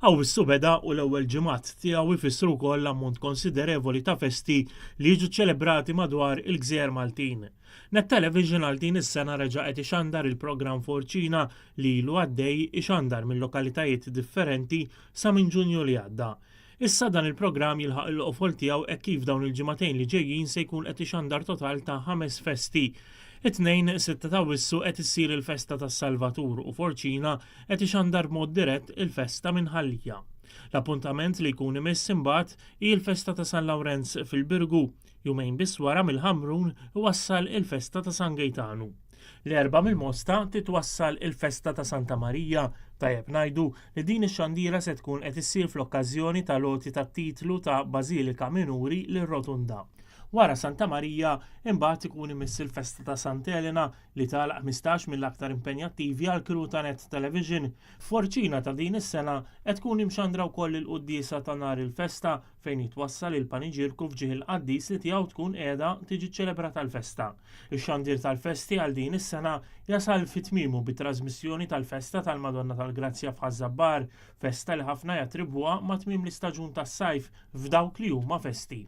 Awwissu beda u l-ewwel ġimgħat tiegħu jfissru wkoll ammont konsiderevoli ta' festi li jiġu ċċelebrati madwar il-Gżejjer Maltin. Net-Television għal din is-sena reġa' qed ixandar il-programm Forċina li ilu għaddej ixandar minn lokalitajiet differenti sa minn Ġunju li għadda. Issa dan il-programm jilħaq il-qofol tiegħu hekk kif dawn il-ġimagħtejn li ġejjin se jkun qed ixandar total ta' 5 festi. It-tnejn 6 ta' Awwissu qed issir il-Festa tas-Salvatur u Forċina qed ixandar b'mod dirett il-Festa minn Ħallija. L-appuntament li jkun imiss imbagħad hi l-Festa ta' San Lawrenz fil-Birgu, jumejn biss wara mill-Ħamrun iwassal il-Festa ta' San Gejtanu. L-erba' mill-Mosta titwassal il-Festa ta' Santa Marija, tajjeb ngħidu li din ix-xandira se tkun qed issir fl-okkażjoni tal-logħti tat-titlu ta' Bażilika Minuri lir-Rotunda. Wara Santa Marija imbagħad ikun imiss il-Festa ta' Sant'Elena li tagħlaq 15 mill-aktar impenjattivi għal kru ta' Net-Television. Forċina ta' din is-sena qed tkun imxandra wkoll il-quddiesa ta' nhar il-festa fejn jitwassal il-paniġirku fġieħ il-qaddis li tiegħu tkun qiegħda tiġi ċċelebrata l-festa. Ix-xandir tal-festi għal din is-sena jasal fit-tmiemu bit-trasmissjoni tal-Festa tal-Madonna tal-Grazzja f'Ħażabbar, festa li ħafna jattribbuha ma' tmiem l-istaġun tas-sajf f'dawk li huma festi.